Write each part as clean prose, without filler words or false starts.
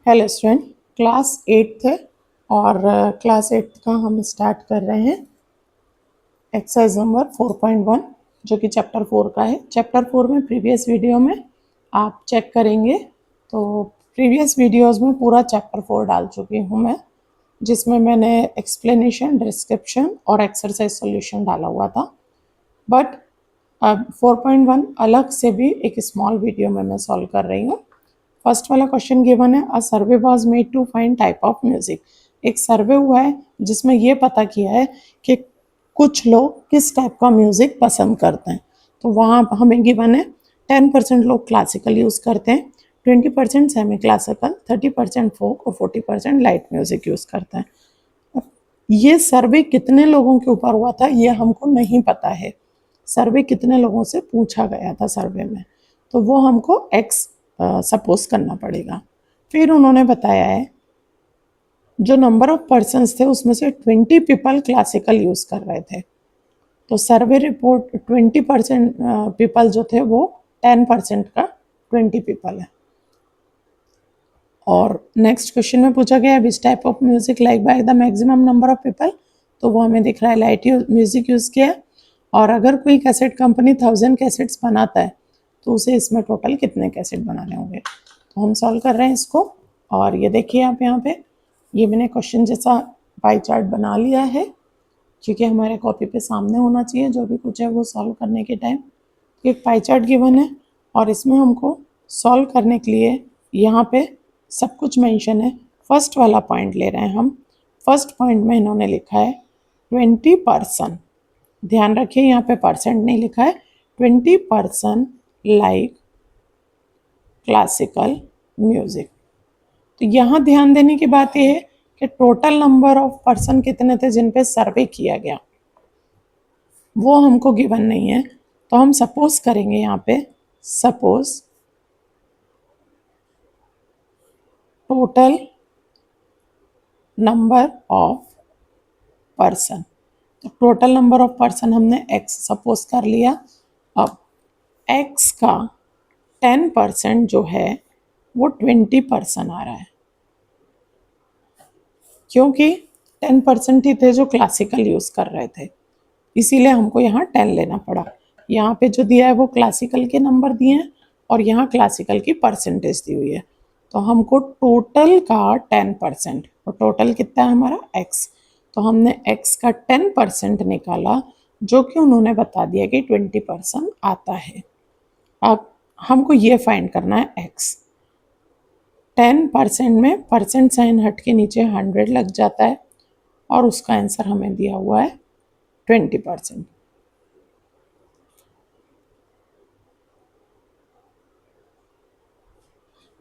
Hello student, class 8th है और class 8th का हम स्टार्ट कर रहे हैं एक्सरसाइज नंबर 4.1 जो कि चैप्टर 4 का है। चैप्टर 4 में प्रीवियस वीडियो में आप चेक करेंगे तो प्रीवियस वीडियोस में पूरा चैप्टर 4 डाल चुकी हूँ मैं, जिसमें मैंने एक्सप्लेनेशन, डिस्क्रिप्शन और एक्सरसाइज सॉल्यूशन डाला हुआ था। बट अब 4.1 अलग से भी एक स्मॉल वीडियो में मैं सॉल्व कर रही हूँ। फर्स्ट वाला क्वेश्चन गिवन है, a survey was made to find type of music. एक सर्वे हुआ है जिसमें ये पता किया है कि कुछ लोग किस टाइप का म्यूजिक पसंद करते हैं। तो वहाँ हमें गिवन है 10% लोग क्लासिकल यूज़ करते हैं, 20% सेमी क्लासिकल, 30% फोक और 40% लाइट म्यूजिक यूज़ करते हैं। अब ये सर्वे कितने लोगों के ऊपर हुआ था ये हमको नहीं पता है। सर्वे कितने लोगों से पूछा गया था सर्वे में, तो वो हमको एक्स सपोज करना पड़ेगा। फिर उन्होंने बताया है जो नंबर ऑफ पर्सन्स थे उसमें से 20 पीपल क्लासिकल यूज़ कर रहे थे। तो सर्वे रिपोर्ट 20% पीपल जो थे वो 10% का 20 पीपल है। और नेक्स्ट क्वेश्चन में पूछा गया है विच type of music like by the maximum number of people. तो वो हमें दिख रहा है लाइट म्यूजिक यूज़ किया। और अगर कोई कैसेट कंपनी 1000 कैसेट्स बनाता है तो उसे इसमें टोटल कितने कैसेट बनाने होंगे। तो हम सॉल्व कर रहे हैं इसको। और ये देखिए आप यहाँ पे ये मैंने क्वेश्चन जैसा पाई चार्ट बना लिया है, क्योंकि हमारे कॉपी पे सामने होना चाहिए जो भी कुछ है वो सॉल्व करने के टाइम। एक पाई चार्ट गिवन है और इसमें हमको सॉल्व करने के लिए यहाँ पे सब कुछ मेंशन है। फर्स्ट वाला पॉइंट ले रहे हैं हम। फर्स्ट पॉइंट में इन्होंने लिखा है 20%। ध्यान रखिए यहाँ पे परसेंट नहीं लिखा है, 20% लाइक क्लासिकल म्यूजिक। तो यहाँ ध्यान देने की बात यह है कि टोटल नंबर ऑफ पर्सन कितने थे जिन पे सर्वे किया गया वो हमको गिवन नहीं है। तो हम सपोज करेंगे यहाँ पे, suppose total number of person. तो टोटल नंबर ऑफ पर्सन हमने x सपोज कर लिया। अब x का 10% जो है वो 20% आ रहा है, क्योंकि 10% ही थे जो क्लासिकल यूज़ कर रहे थे, इसीलिए हमको यहाँ 10 लेना पड़ा। यहाँ पे जो दिया है वो क्लासिकल के नंबर दिए हैं और यहाँ क्लासिकल की परसेंटेज दी हुई है। तो हमको टोटल का 10%, और टोटल कितना है हमारा x, तो हमने x का 10% निकाला जो कि उन्होंने बता दिया कि 20% आता है। अब हमको ये फाइंड करना है x। 10% में परसेंट साइन हट के नीचे 100 लग जाता है और उसका आंसर हमें दिया हुआ है 20%।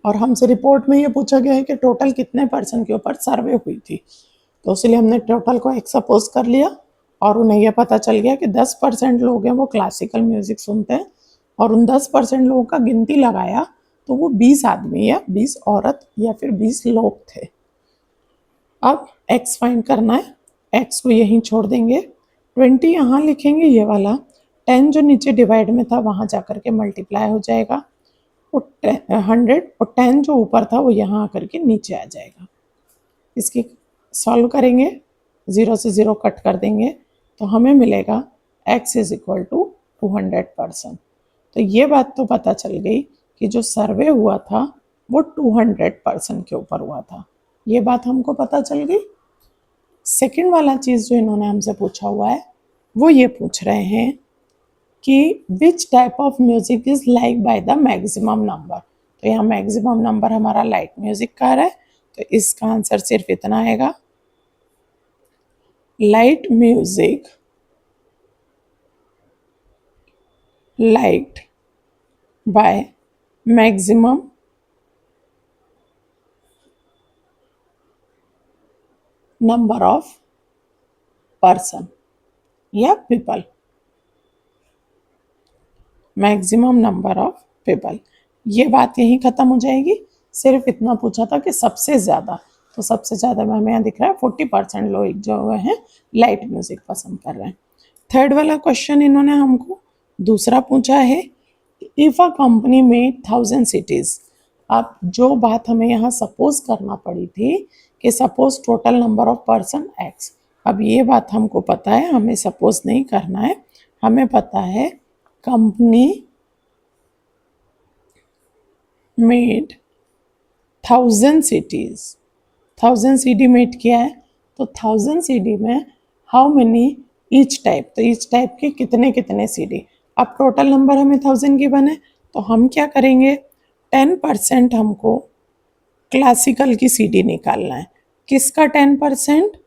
और हमसे रिपोर्ट में ये पूछा गया है कि टोटल कितने पर्सन के ऊपर सर्वे हुई थी, तो इसलिए हमने टोटल को एक सपोज कर लिया और उन्हें यह पता चल गया कि 10% लोग हैं वो क्लासिकल म्यूजिक सुनते हैं, और उन 10% लोगों का गिनती लगाया तो वो 20 आदमी या 20 औरत या फिर 20 लोग थे। अब x फाइंड करना है, x को यहीं छोड़ देंगे, 20 यहाँ लिखेंगे ये वाला, 10 जो नीचे डिवाइड में था वहाँ जाकर के मल्टीप्लाई हो जाएगा, 100 और 10 जो ऊपर था वो यहाँ आकर के नीचे आ जाएगा। इसकी सॉल्व करेंगे, 0 से 0 कट कर देंगे तो हमें मिलेगा x इज इक्वल टू 200%। तो ये बात तो पता चल गई कि जो सर्वे हुआ था वो 200% के ऊपर हुआ था, ये बात हमको पता चल गई। सेकंड वाला चीज़ जो इन्होंने हमसे पूछा हुआ है वो ये पूछ रहे हैं कि which type of music is like by the maximum number. तो यहाँ मैक्सिमम नंबर हमारा लाइट म्यूजिक का है, तो इसका आंसर सिर्फ इतना आएगा, light music liked by maximum number of person या people, maximum number of people. ये बात यहीं ख़त्म हो जाएगी। सिर्फ इतना पूछा था कि सबसे ज़्यादा, तो सबसे ज़्यादा में हमें यहाँ दिख रहा है 40% लोग जो हैं लाइट म्यूज़िक पसंद कर रहे हैं। थर्ड वाला क्वेश्चन इन्होंने हमको दूसरा पूछा है, if a company made 1000 CDs, अब जो बात हमें यहाँ सपोज करना पड़ी थी कि suppose total number of person x, अब ये बात हमको पता है, हमें सपोज नहीं करना है, हमें पता है company made 1000 cities, 1000 CD made किया है, तो 1000 CD में हाउ मेनी ईच टाइप, तो ईच टाइप के कितने कितने CD। अब टोटल नंबर हमें 1000 गिवन है, तो हम क्या करेंगे, 10% हमको क्लासिकल की CD निकालना है। किसका 10%?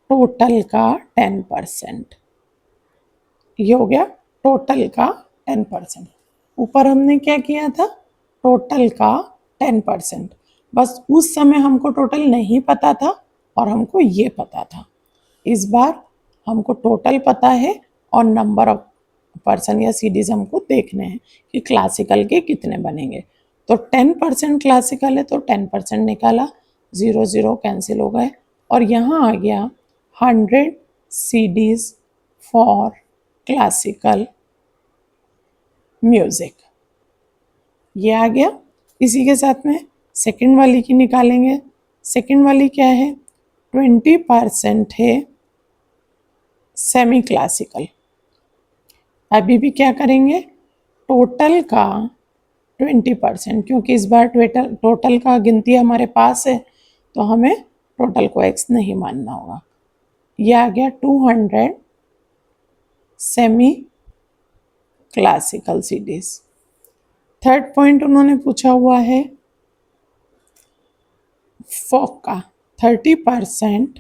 टोटल का 10%। ये हो गया टोटल का 10%। ऊपर हमने क्या किया था, टोटल का 10%। बस उस समय हमको टोटल नहीं पता था और हमको ये पता था। इस बार हमको टोटल पता है और नंबर ऑफ पर्सन या सीडीज हमको देखने हैं कि क्लासिकल के कितने बनेंगे। तो 10% क्लासिकल है तो 10% निकाला, 0 0 कैंसिल हो गए और यहाँ आ गया 100 CDs फॉर क्लासिकल म्यूजिक। ये आ गया। इसी के साथ में सेकंड वाली की निकालेंगे। सेकंड वाली क्या है, 20% है सेमी क्लासिकल। अभी भी क्या करेंगे, टोटल का 20%, क्योंकि इस बार टोटल का गिनती हमारे पास है तो हमें टोटल को एक्स नहीं मानना होगा। यह आ गया 200 semi classical CDs. Third point उन्होंने पूछा हुआ है फोक का, 30%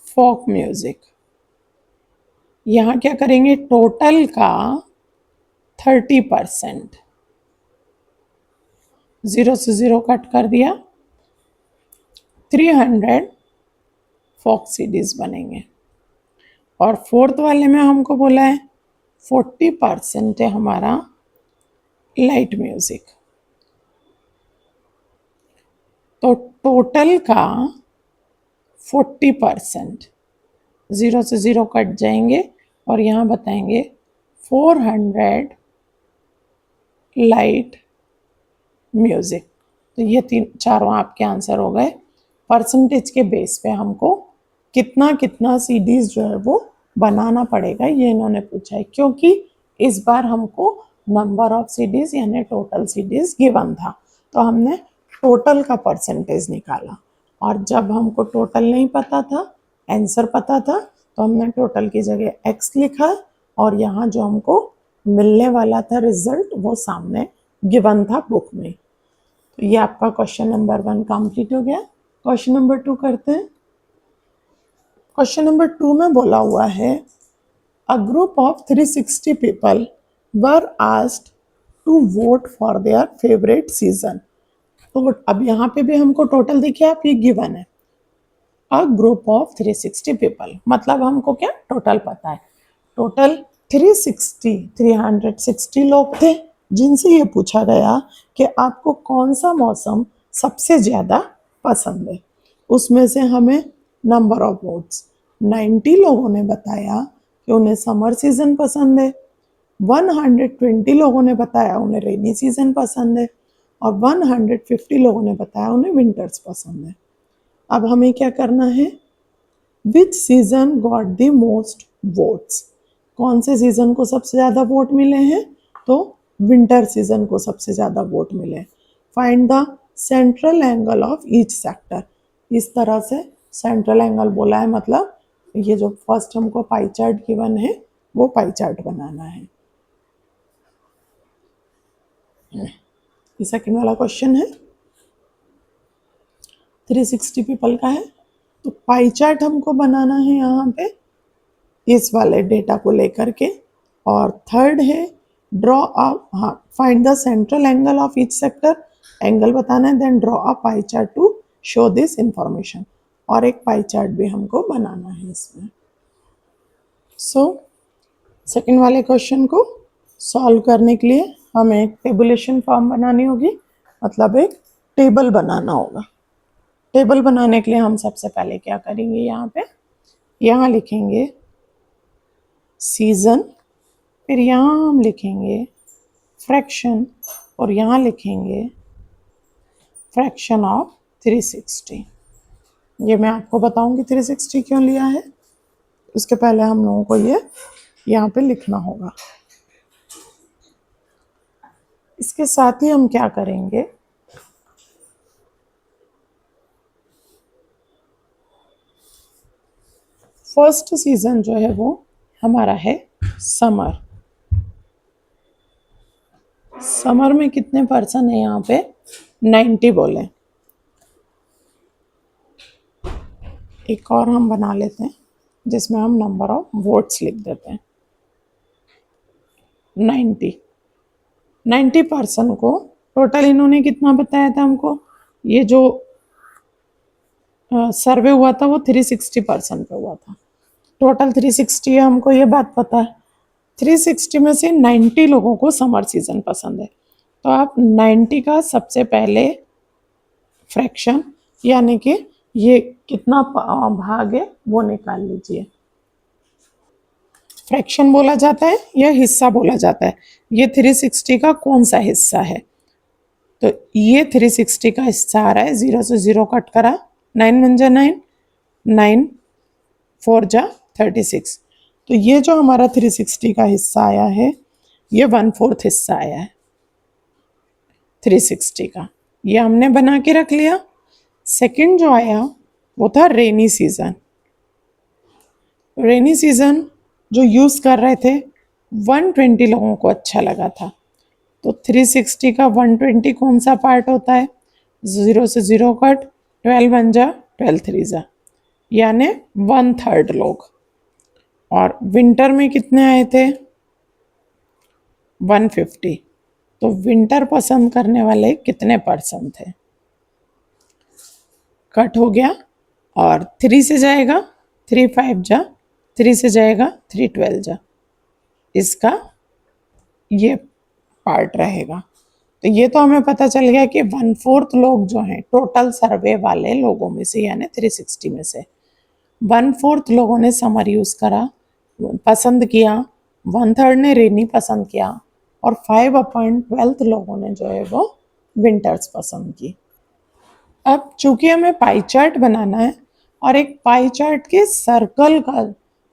फोक म्यूजिक। यहाँ क्या करेंगे, टोटल का 30%, 0 से 0 कट कर दिया, 300 फोक सीडीज बनेंगे। और फोर्थ वाले में हमको बोला है 40% है हमारा लाइट म्यूजिक। तो टोटल का 40%, 0 से 0 कट जाएंगे और यहाँ बताएंगे 400 लाइट म्यूजिक। तो ये चारों आपके आंसर हो गए। परसेंटेज के बेस पे हमको कितना कितना सीडीज जो है वो बनाना पड़ेगा, ये इन्होंने पूछा है, क्योंकि इस बार हमको नंबर ऑफ सीडीज यानी टोटल सीडीज गिवन था तो हमने टोटल का परसेंटेज निकाला। और जब हमको टोटल नहीं पता था, आंसर पता था, तो हमने टोटल की जगह एक्स लिखा और यहाँ जो हमको मिलने वाला था रिजल्ट वो सामने गिवन था बुक में। तो ये आपका क्वेश्चन नंबर 1 कंप्लीट हो गया। क्वेश्चन नंबर 2 करते हैं। क्वेश्चन नंबर 2 में बोला हुआ है a group of 360 people were asked to vote for their favourite season. तो अब यहाँ पे भी हमको टोटल देखिए आप, ये गिवन है अ ग्रुप ऑफ 360 पीपल, मतलब हमको क्या टोटल पता है। टोटल 360 लोग थे जिनसे ये पूछा गया कि आपको कौन सा मौसम सबसे ज़्यादा पसंद है। उसमें से हमें नंबर ऑफ वोट्स 90 लोगों ने बताया कि उन्हें समर सीजन पसंद है, 120 लोगों ने बताया उन्हें रेनी सीजन पसंद है और 150 लोगों ने बताया उन्हें विंटर्स पसंद है। अब हमें क्या करना है, विच season got the most votes, कौन से सीजन को सबसे ज़्यादा वोट मिले हैं, तो विंटर सीजन को सबसे ज़्यादा वोट मिले। Find the central angle of each sector, इस तरह से सेंट्रल एंगल बोला है, मतलब ये जो फर्स्ट हमको पाई चार्ट गिवन है वो पाई चार्ट बनाना है। ये सेकंड वाला क्वेश्चन है, 360 पीपल का है, तो पाई चार्ट हमको बनाना है यहाँ पे इस वाले डेटा को लेकर के। और थर्ड है draw a find the central angle of each sector, angle बताना है, then draw a pie chart to show this information, और एक पाई चार्ट भी हमको बनाना है इसमें। सो सेकंड वाले क्वेश्चन को सॉल्व करने के लिए हमें एक टेबुलेशन फॉर्म बनानी होगी, मतलब एक टेबल बनाना होगा। टेबल बनाने के लिए हम सबसे पहले क्या करेंगे, यहाँ लिखेंगे सीजन, फिर यहाँ हम लिखेंगे फ्रैक्शन और यहाँ लिखेंगे फ्रैक्शन ऑफ 360। ये मैं आपको बताऊंगी 360 क्यों लिया है। उसके पहले हम लोगों को ये यहाँ पे लिखना होगा। इसके साथ ही हम क्या करेंगे, फर्स्ट सीजन जो है वो हमारा है समर। समर में कितने पर्सन है यहाँ पे, 90 बोले। एक और हम बना लेते हैं जिसमें हम नंबर ऑफ वोट्स लिख देते हैं। 90 पर्सन को टोटल इन्होंने कितना बताया था हमको, ये जो सर्वे हुआ था वो 360 पर्सन पे हुआ था। टोटल 360 है, हमको ये बात पता है। 360 में से 90 लोगों को समर सीजन पसंद है, तो आप 90 का सबसे पहले फ्रैक्शन यानी कि ये कितना भाग है वो निकाल लीजिए। फ्रैक्शन बोला जाता है या हिस्सा बोला जाता है, ये 360 का कौन सा हिस्सा है। तो ये 360 का हिस्सा आ रहा है, 0 से 0 कट करा, 9 1 जा 9, 9 4 जा 36। तो ये जो हमारा 360 का हिस्सा आया है ये 1/4 हिस्सा आया है 360 का। ये हमने बना के रख लिया। सेकंड जो आया वो था रेनी सीजन। रेनी सीजन जो यूज कर रहे थे 120 लोगों को अच्छा लगा था, तो 360 का 120 कौन सा पार्ट होता है, 0 से 0 कट, 12 1 जा 12 3 जा, यानी 1/3 लोग। और विंटर में कितने आए थे, 150। तो विंटर पसंद करने वाले कितने पर्सन थे, कट हो गया और 3 से जाएगा 3 5 जा, 3 से जाएगा 3 12 जा, इसका ये पार्ट रहेगा। तो ये तो हमें पता चल गया कि 1/4 लोग जो हैं टोटल सर्वे वाले लोगों में से यानी 360 में से 1/4 लोगों ने समर यूज करा पसंद किया, 1/3 ने रेनी पसंद किया और 5/12 लोगों ने जो है वो विंटर्स पसंद की। अब चूंकि हमें पाई चार्ट बनाना है और एक पाई चार्ट के सर्कल का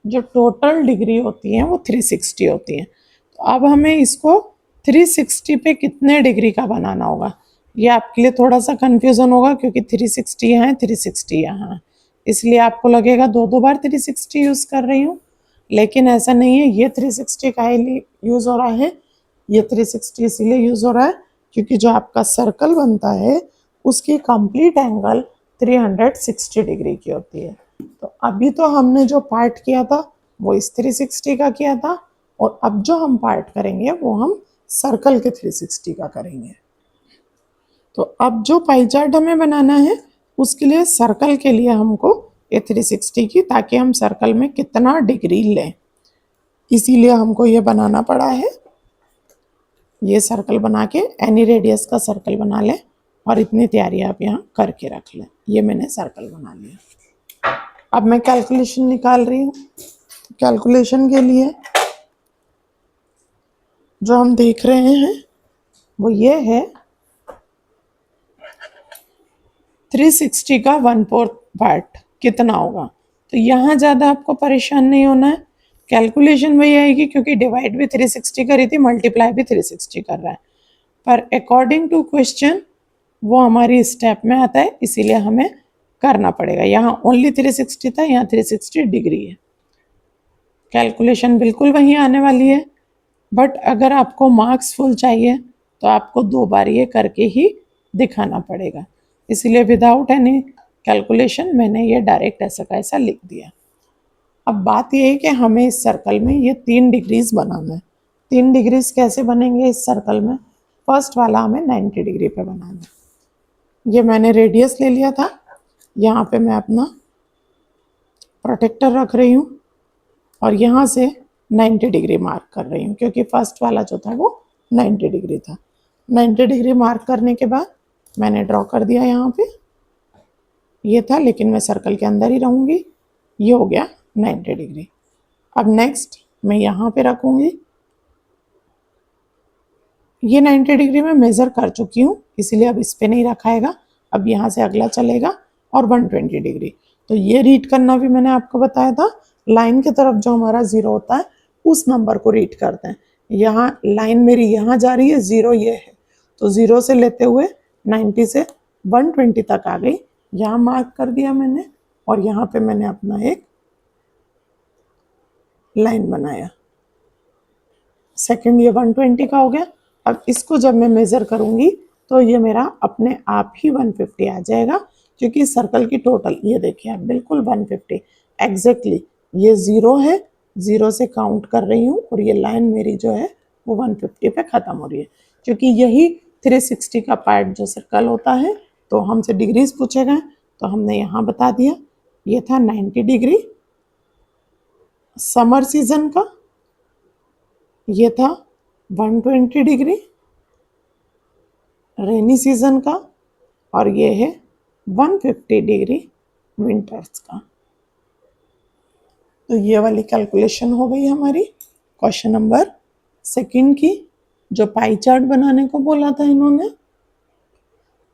जो टोटल डिग्री होती है वो 360 होती है, तो अब हमें इसको 360 पे कितने डिग्री का बनाना होगा। ये आपके लिए थोड़ा सा कंफ्यूजन होगा क्योंकि 360 यहाँ है 360 यहाँ है, इसलिए आपको लगेगा दो दो बार 360 यूज कर रही हूँ, लेकिन ऐसा नहीं है। ये 360 का यूज हो रहा है, ये 360 इसीलिए यूज हो रहा है क्योंकि जो आपका सर्कल बनता है उसकी कंप्लीट एंगल 360 डिग्री की होती है। तो अभी तो हमने जो पार्ट किया था वो इस 360 का किया था और अब जो हम पार्ट करेंगे वो हम सर्कल के 360 का करेंगे। तो अब जो पाई चार्ट हमें बनाना है उसके लिए सर्कल के लिए हमको ये 360 की, ताकि हम सर्कल में कितना डिग्री लें, इसीलिए हमको ये बनाना पड़ा है। ये सर्कल बना के एनी रेडियस का सर्कल बना लें और इतनी तैयारी आप यहाँ करके रख लें। ये मैंने सर्कल बना लिया। अब मैं कैलकुलेशन निकाल रही हूँ। कैलकुलेशन के लिए जो हम देख रहे हैं वो ये है 360 का 1/4 पार्ट कितना होगा। तो यहाँ ज़्यादा आपको परेशान नहीं होना है, कैलकुलेशन वही आएगी क्योंकि डिवाइड भी 360 करी थी, मल्टीप्लाई भी 360 कर रहा है, पर अकॉर्डिंग टू क्वेश्चन वो हमारी स्टेप में आता है, इसीलिए हमें करना पड़ेगा। यहाँ ओनली 360 था, यहाँ 360 डिग्री है। कैलकुलेशन बिल्कुल वही आने वाली है, बट अगर आपको मार्क्स फुल चाहिए तो आपको 2 बार ये करके ही दिखाना पड़ेगा, इसीलिए विदाउट एनी कैलकुलेशन मैंने ये डायरेक्ट ऐसा का ऐसा लिख दिया। अब बात ये है कि हमें इस सर्कल में ये 3 डिग्रीज बनाना है। 3 डिग्रीज कैसे बनेंगे इस सर्कल में, फर्स्ट वाला हमें 90 डिग्री पे बनाना है। ये मैंने रेडियस ले लिया था, यहाँ पे मैं अपना प्रोटेक्टर रख रही हूँ और यहाँ से 90 डिग्री मार्क कर रही हूँ क्योंकि फर्स्ट वाला जो था वो 90 डिग्री था। 90 डिग्री मार्क करने के बाद मैंने ड्रॉ कर दिया यहाँ पे, ये था लेकिन मैं सर्कल के अंदर ही रहूँगी। ये हो गया 90 डिग्री। अब नेक्स्ट मैं यहाँ पे रखूँगी ये 90 डिग्री में मेज़र कर चुकी हूँ, इसीलिए अब इस पे नहीं रखाएगा। अब यहाँ से अगला चलेगा और 120 डिग्री। तो ये रीड करना भी मैंने आपको बताया था। लाइन की तरफ जो हमारा 0 होता है उस नंबर को रीड करते हैं। यहाँ लाइन मेरी यहाँ जा रही है, 0 ये है, तो 0 से लेते हुए 90 से 120 तक आ गई। यहाँ मार्क कर दिया मैंने और यहाँ पे मैंने अपना एक लाइन बनाया। सेकंड ये 120 का हो गया। अब इसको जब मैं मेज़र करूँगी तो ये मेरा अपने आप ही 150 आ जाएगा, क्योंकि सर्कल की टोटल ये देखिए आप बिल्कुल 150 एग्जैक्टली। ये 0 है, 0 से काउंट कर रही हूँ और ये लाइन मेरी जो है वो 150 पे ख़त्म हो रही है, क्योंकि यही 360 का पार्ट जो सर्कल होता है। तो हमसे डिग्रीज पूछे गए तो हमने यहाँ बता दिया। ये था 90 डिग्री समर सीजन का, ये था 120 डिग्री रेनी सीजन का, और ये है 150 डिग्री विंटर्स का। तो ये वाली कैलकुलेशन हो गई हमारी क्वेश्चन नंबर सेकंड की, जो पाई चार्ट बनाने को बोला था इन्होंने।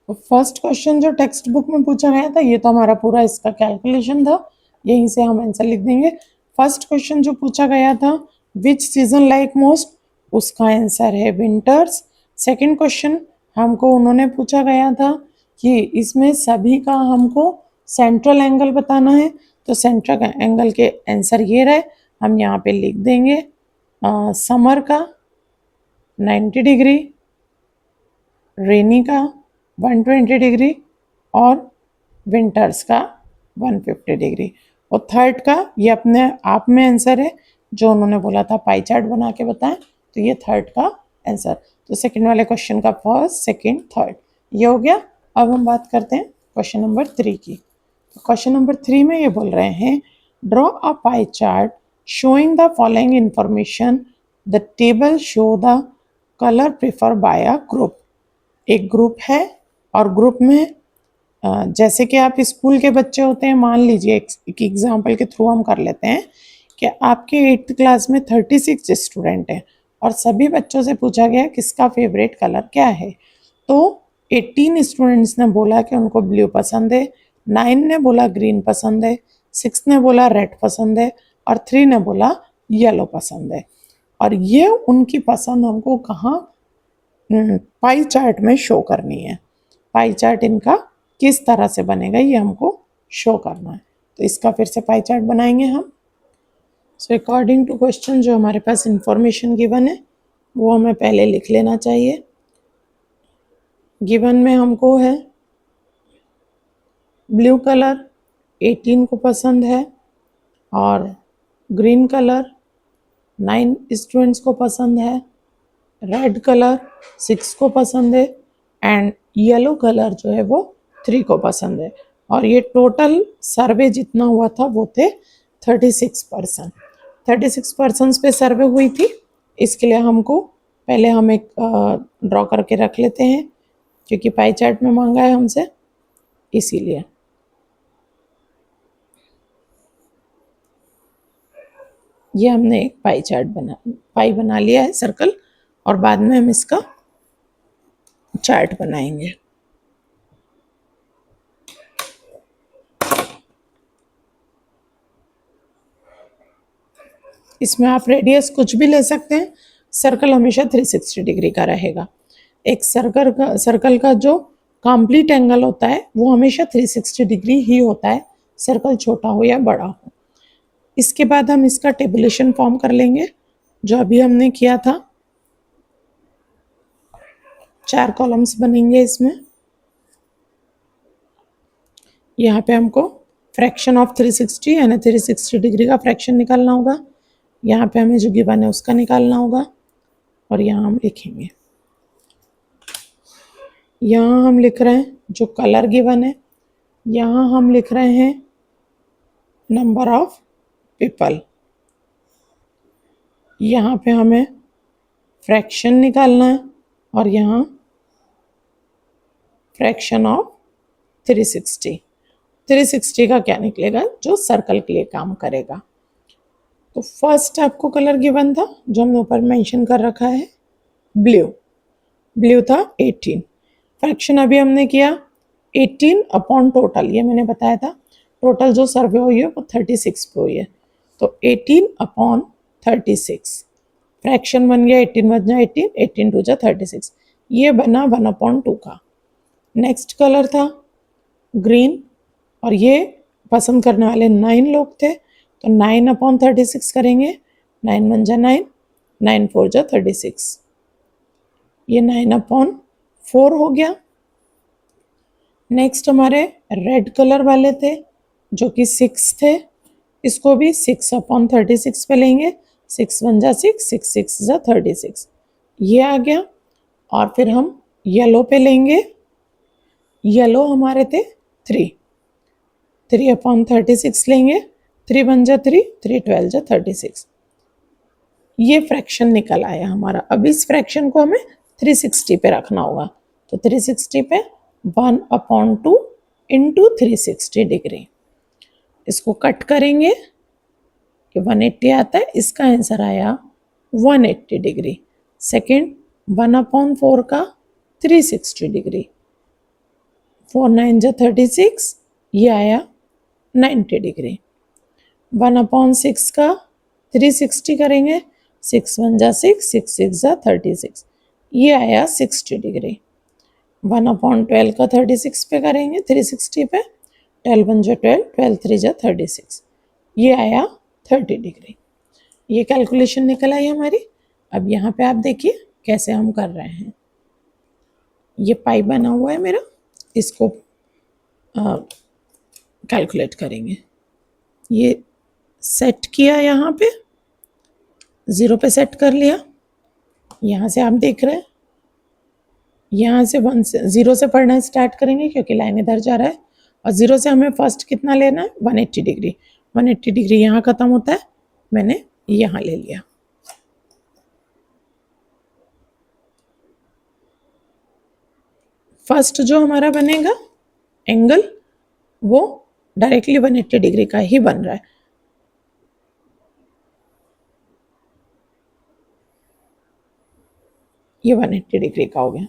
तो फर्स्ट क्वेश्चन जो टेक्स्ट बुक में पूछा गया था ये तो हमारा पूरा इसका कैलकुलेशन था, यहीं से हम आंसर लिख देंगे। फर्स्ट क्वेश्चन जो पूछा गया था विच सीजन लाइक मोस्ट, उसका आंसर है विंटर्स। सेकंड क्वेश्चन हमको उन्होंने पूछा गया था कि इसमें सभी का हमको सेंट्रल एंगल बताना है, तो सेंट्रल एंगल के आंसर ये रहे, हम यहाँ पे लिख देंगे समर का 90 डिग्री, रेनी का 120 डिग्री और विंटर्स का 150 डिग्री। और थर्ड का ये अपने आप में आंसर है, जो उन्होंने बोला था पाई चार्ट बना के बताएं, तो ये थर्ड का आंसर। तो सेकंड वाले क्वेश्चन का फर्स्ट, सेकंड, थर्ड ये हो गया। अब हम बात करते हैं क्वेश्चन नंबर 3 की। तो क्वेश्चन नंबर 3 में ये बोल रहे हैं draw a pie chart showing the following information, the table show the colour prefer by a group. एक ग्रुप है और ग्रुप में जैसे कि आप स्कूल के बच्चे होते हैं, मान लीजिए एक एग्जाम्पल के थ्रू हम कर लेते हैं कि आपके 8th क्लास में 36 स्टूडेंट हैं और सभी बच्चों से पूछा गया किसका फेवरेट कलर क्या है। तो 18 स्टूडेंट्स ने बोला कि उनको ब्लू पसंद है, 9 ने बोला ग्रीन पसंद है, 6 ने बोला रेड पसंद है और 3 ने बोला येलो पसंद है। और ये उनकी पसंद हमको कहाँ पाई चार्ट में शो करनी है। पाई चार्ट इनका किस तरह से बनेगा ये हमको शो करना है। तो इसका फिर से पाई चार्ट बनाएंगे हम। सो अकॉर्डिंग टू क्वेश्चन जो हमारे पास इंफॉर्मेशन गिवन है वो हमें पहले लिख लेना चाहिए। गिवन में हमको है ब्लू कलर 18 को पसंद है और ग्रीन कलर 9 स्टूडेंट्स को पसंद है, रेड कलर 6 को पसंद है एंड येलो कलर जो है वो 3 को पसंद है। और ये टोटल सर्वे जितना हुआ था वो थे 36%। 36% पे सर्वे हुई थी। इसके लिए हमको पहले हम एक ड्रॉ करके रख लेते हैं, क्योंकि पाई चार्ट में मांगा है हमसे, इसीलिए। ये हमने एक पाई बना लिया है सर्कल, और बाद में हम इसका चार्ट बनाएंगे। इसमें आप रेडियस कुछ भी ले सकते हैं, सर्कल हमेशा 360 डिग्री का रहेगा। एक सर्कल का जो कंप्लीट एंगल होता है वो हमेशा 360 डिग्री ही होता है, सर्कल छोटा हो या बड़ा हो। इसके बाद हम इसका टेबुलेशन फॉर्म कर लेंगे, जो अभी हमने किया था। 4 कॉलम्स बनेंगे इसमें। यहाँ पे हमको फ्रैक्शन ऑफ 360 यानी 360 डिग्री का फ्रैक्शन निकालना होगा। यहाँ पे हमें जो गिवन है उसका निकालना होगा और यहाँ हम लिखेंगे। यहाँ हम लिख रहे हैं जो कलर गिवन है, यहाँ हम लिख रहे हैं नंबर ऑफ पीपल। यहाँ पे हमें फ्रैक्शन निकालना है और यहाँ फ्रैक्शन ऑफ 360 का क्या निकलेगा जो सर्कल के लिए काम करेगा। तो फर्स्ट आपको कलर गिवन था जो हमने ऊपर मेंशन कर रखा है ब्लू। ब्लू था 18। फ्रैक्शन अभी हमने किया 18 अपॉन टोटल, ये मैंने बताया था टोटल जो सर्वे हुई है वो 36 पे हुई है, तो 18 अपॉन 36 फ्रैक्शन बन गया 18 बन 18, 18 टू जा 36, ये बना 1/2 का। नेक्स्ट कलर था ग्रीन और ये पसंद करने वाले 9 लोग थे, तो 9/36 करेंगे, 9 1 जा 9, 9 4 जा 36, ये 9/4 हो गया। नेक्स्ट हमारे रेड कलर वाले थे जो कि 6 थे, इसको भी 6/36 पे लेंगे, 6 1 जा 6, 6 6 जा 36, ये आ गया। और फिर हम येलो पे लेंगे, येलो हमारे थे 3, 3/36 लेंगे, 3 1 जा 3, 3 12 जा 36, ये फ्रैक्शन निकल आया हमारा। अब इस फ्रैक्शन को हमें 360 पे रखना होगा, तो 360 पे 1/2 इंटू 360 डिग्री, इसको कट करेंगे कि 180 आता है, इसका आंसर आया 180 डिग्री। सेकेंड 1/4 का 360 डिग्री, 4 9 जा 36, ये आया 90 डिग्री। 1/6 का 360 करेंगे, 6 1 जा 6, 6 6 जा 36, ये आया 60 डिग्री। 1/12 का 36 पे करेंगे 360 पे, 12 1 जा 12, 12 3 जा 36, ये आया 30 डिग्री। ये कैलकुलेशन निकल आई हमारी। अब यहाँ पे आप देखिए कैसे हम कर रहे हैं। ये पाई बना हुआ है मेरा, इसको कैलकुलेट करेंगे। ये सेट किया, यहाँ पे 0 पे सेट कर लिया। यहाँ से आप देख रहे हैं, यहाँ से 1 से 0 से पढ़ना स्टार्ट करेंगे क्योंकि लाइन इधर जा रहा है, और 0 से हमें फर्स्ट कितना लेना है 180 डिग्री। 180 डिग्री यहाँ ख़त्म होता है, मैंने यहाँ ले लिया। फर्स्ट जो हमारा बनेगा एंगल वो डायरेक्टली 180 डिग्री का ही बन रहा है। ये 180 डिग्री का हो गया।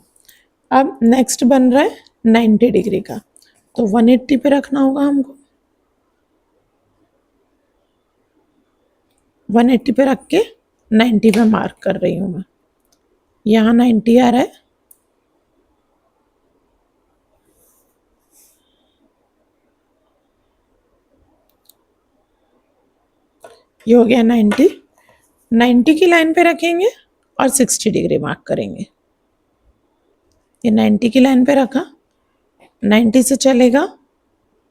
अब नेक्स्ट बन रहा है 90 डिग्री का, तो 180 पे रखना होगा हमको। 180 पे रख के 90 पे मार्क कर रही हूँ मैं। यहाँ 90 आ रहा है, ये हो गया 90। 90 की लाइन पे रखेंगे और 60 डिग्री मार्क करेंगे। ये 90 की लाइन पे रखा, 90 से चलेगा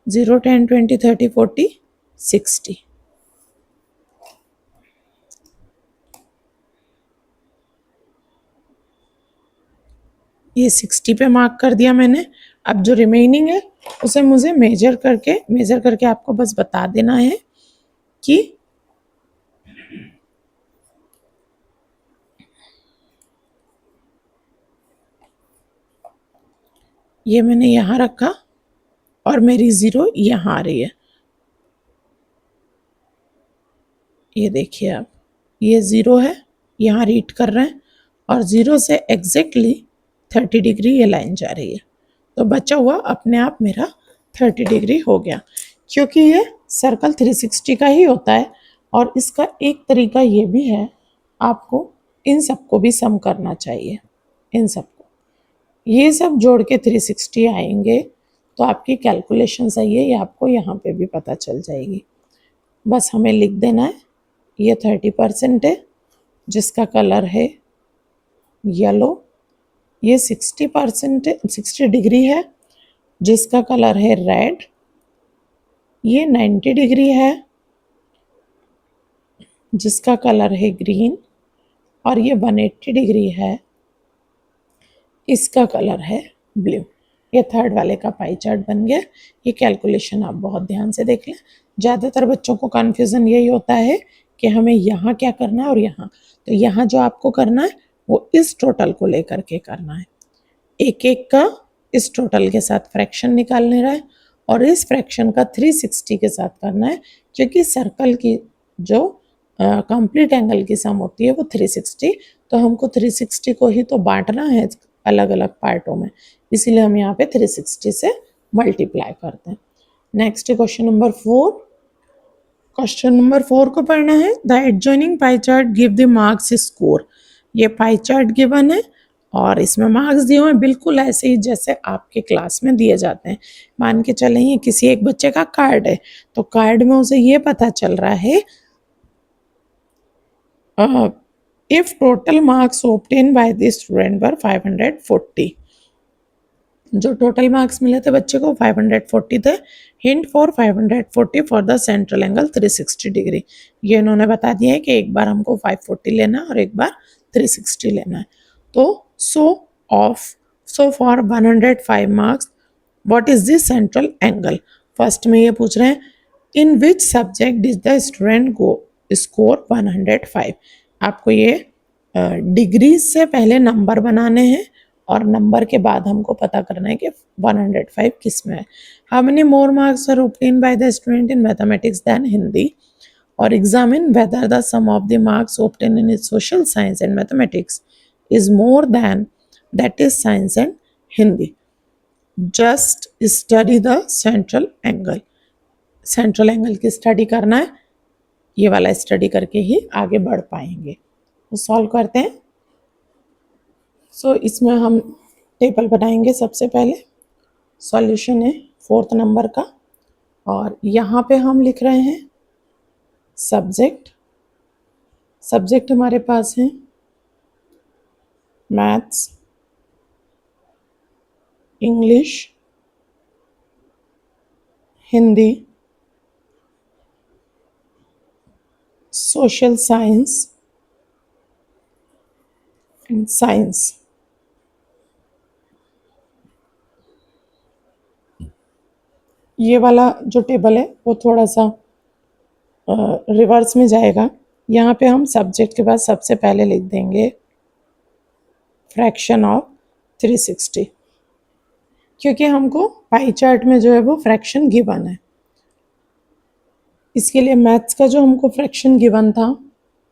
0 10 20 30 40 60, ये 60 पे मार्क कर दिया मैंने। अब जो रिमेनिंग है उसे मुझे मेजर करके आपको बस बता देना है कि ये मैंने यहाँ रखा और मेरी 0 यहाँ आ रही है। ये देखिए आप, ये 0 है, यहाँ रीड कर रहे हैं, और 0 से एग्जैक्टली 30 डिग्री ये लाइन जा रही है, तो बचा हुआ अपने आप मेरा 30 डिग्री हो गया। क्योंकि ये सर्कल 360 का ही होता है, और इसका एक तरीका ये भी है, आपको इन सबको भी सम करना चाहिए। इन सबको ये सब जोड़ के 360 आएंगे, तो आपकी कैलकुलेशन सही है, ये आपको यहाँ पे भी पता चल जाएगी। बस हमें लिख देना है, ये 30% है जिसका कलर है येलो, ये 60% 60 डिग्री है जिसका कलर है रेड, ये 90 डिग्री है जिसका कलर है ग्रीन, और ये 180 डिग्री है, इसका कलर है ब्लू। ये थर्ड वाले का पाई चार्ट बन गया। ये कैलकुलेशन आप बहुत ध्यान से देख लें। ज़्यादातर बच्चों को कन्फ्यूज़न यही होता है कि हमें यहाँ क्या करना है और यहाँ, तो यहाँ जो आपको करना है वो इस टोटल को लेकर के करना है, एक एक का इस टोटल के साथ फ्रैक्शन निकालने रहा है, और इस फ्रैक्शन का 360 के साथ करना है, क्योंकि सर्कल की जो कंप्लीट एंगल की सम होती है वो 360, तो हमको 360 को ही तो बांटना है अलग अलग पार्टों में, इसीलिए हम यहाँ पे 360 से मल्टीप्लाई करते हैं। Next question number 4। Question number 4 को पढ़ना है। The adjoining pie chart give the marks score. ये पाई चार्ट गिवन है और इसमें मार्क्स दिए हुए हैं बिल्कुल ऐसे ही जैसे आपके क्लास में दिए जाते हैं। मान के चलें ये किसी एक बच्चे का कार्ड है, तो कार्ड में उसे ये पता चल रहा है if total marks obtain by the student वर 540। जो टोटल मार्क्स मिले थे बच्चे को 540 थे। Hint for 540 for the central angle 360 degree. ये इन्होंने बता दिया है कि एक बार हमको 540 लेना है और एक बार 360 लेना है। तो so for 105 marks what is the central angle. First में ये पूछ रहे हैं in which subject does the student go score 105। आपको ये डिग्री से पहले नंबर बनाने हैं और नंबर के बाद हमको पता करना है कि 105 किस में है। How many more marks are obtain by the student in mathematics than Hindi, और examine whether the sum of the marks obtain in social science and mathematics is more than that is science and Hindi. Just study the central angle. Central angle की study करना है, ये वाला study करके ही आगे बढ़ पाएंगे। तो सॉल्व करते हैं। इसमें हम टेबल बनाएंगे। सबसे पहले सॉल्यूशन है 4th नंबर का और यहाँ पे हम लिख रहे हैं सब्जेक्ट। सब्जेक्ट हमारे पास है maths, English, Hindi, social science and science. ये वाला जो टेबल है वो थोड़ा सा रिवर्स में जाएगा। यहाँ पे हम सब्जेक्ट के बाद सबसे पहले लिख देंगे फ्रैक्शन ऑफ 360, क्योंकि हमको पाई चार्ट में जो है वो फ्रैक्शन गिवन है। इसके लिए मैथ्स का जो हमको फ्रैक्शन गिवन था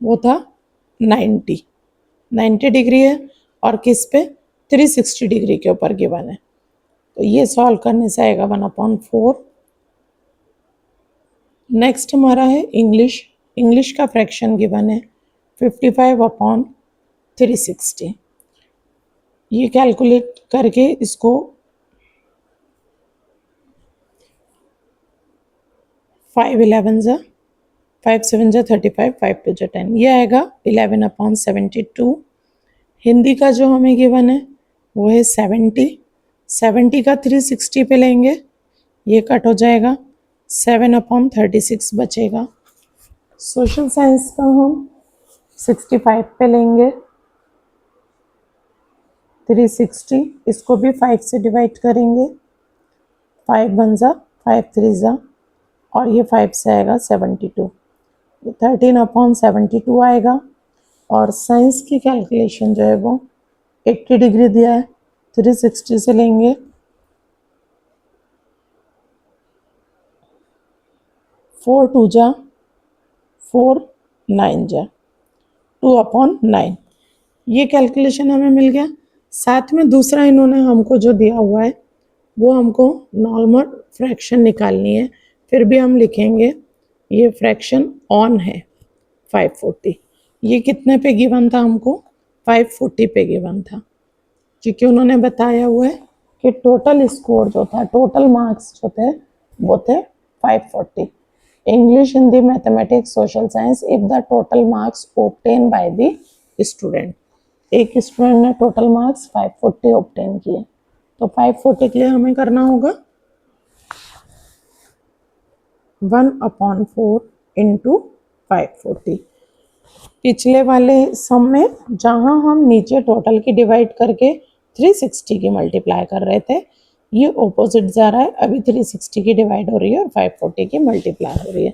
वो था 90 डिग्री है और किस पे 360 डिग्री के ऊपर गिवन है। तो ये सॉल्व करने से आएगा 1/4। नेक्स्ट हमारा है इंग्लिश। इंग्लिश का फ्रैक्शन गिवन है 55/360। ये कैलकुलेट करके इसको 5 11 जा 5 7 जा 35, 5 2 जा 10, ये आएगा 11/72। हिंदी का जो हमें गिवन है वो है 70 का 360 पे लेंगे, ये कट हो जाएगा 7/36 बचेगा। सोशल साइंस का हम 65 पे लेंगे 360, इसको भी 5 से डिवाइड करेंगे, 5 1 जा 5 3 जा और ये 5 से आएगा 72, 13/72 आएगा। और साइंस की कैलकुलेशन जो है वो 80 डिग्री दिया है, 360 से लेंगे 4 2 जा 4 9 जा 2/9। ये कैलकुलेशन हमें मिल गया। साथ में दूसरा इन्होंने हमको जो दिया हुआ है वो हमको नॉर्मल फ्रैक्शन निकालनी है, फिर भी हम लिखेंगे ये फ्रैक्शन ऑन है 540। ये कितने पे गिवन था हमको 540 पे गिवन था, क्योंकि उन्होंने बताया हुआ है कि टोटल स्कोर जो था, टोटल मार्क्स जो थे वो थे 540। English, Hindi, mathematics, social science if the total marks obtain by the student. एक स्टूडेंट ने टोटल मार्क्स 540 ऑब्टेन किए, तो 540 के लिए हमें करना होगा 1/4 इंटू 540। पिछले वाले सम में जहां हम नीचे टोटल की डिवाइड करके 360 की मल्टीप्लाई कर रहे थे, ये ऑपोजिट जा रहा है। अभी 360 की डिवाइड हो रही है और 540 की मल्टीप्लाई हो रही है।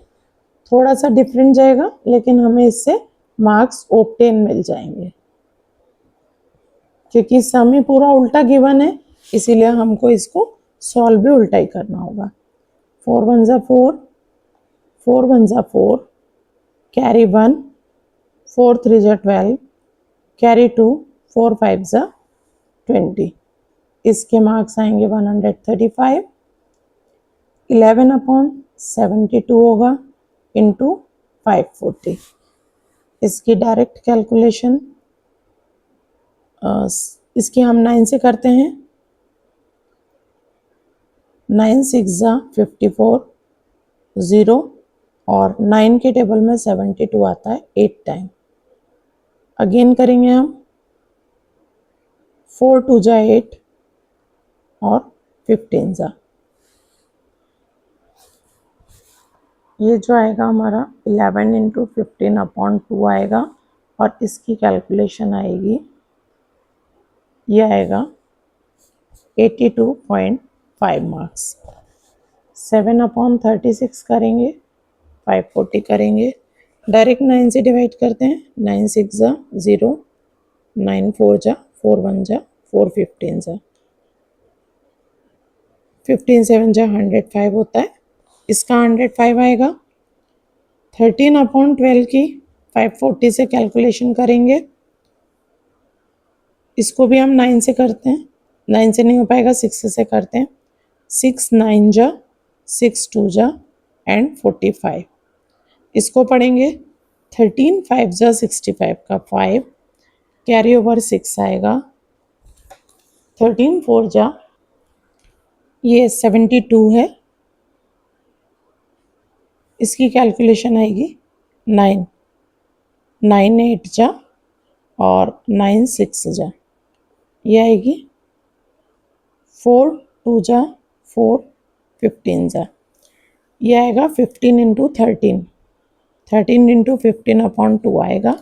थोड़ा सा डिफरेंट जाएगा लेकिन हमें इससे मार्क्स ऑब्टेन मिल जाएंगे, क्योंकि सम ही पूरा उल्टा गिवन है, इसीलिए हमको इसको सॉल्व भी उल्टा ही करना होगा। 4 1 जा 4, 4 1 जा 4, कैरी 1, 4 3 जा 12, कैरी 2, 4 5 जा 20, इसके मार्क्स आएंगे 135। 11/72 होगा इंटू 540। इसकी डायरेक्ट कैलकुलेशन इसकी हम 9 से करते हैं। 9 6 जा 54, 0 और 9 के टेबल में 72 आता है 8 टाइम। अगेन करेंगे हम 4 2 जा 8 और 15 जा, ये जो आएगा हमारा 11 इंटू 15/2 आएगा और इसकी कैलकुलेशन आएगी, ये आएगा 82.5 मार्क्स। 7/36 करेंगे, 540 करेंगे, डायरेक्ट 9 से डिवाइड करते हैं। 9 6 जा 0, 9 4 जा 4 1 जा 4 15 जा, 15 7 जा 105 होता है, इसका 105 आएगा। 13/12 की 540 से कैलकुलेशन करेंगे, इसको भी हम 9 से करते हैं। 9 से नहीं हो पाएगा, 6 से करते हैं। 6 9 जा 6 2 जा एंड 45, इसको पढ़ेंगे। 13 5 जा 65 का 5 कैरी ओवर 6 आएगा। 13 4 जा ये 72 है, इसकी कैलकुलेशन आएगी 9 9 8 जा और 9 6 जा, ये आएगी 4 2 जा 4 15 जा, ये आएगा 15 इंटू 13 इंटू 15/2 आएगा।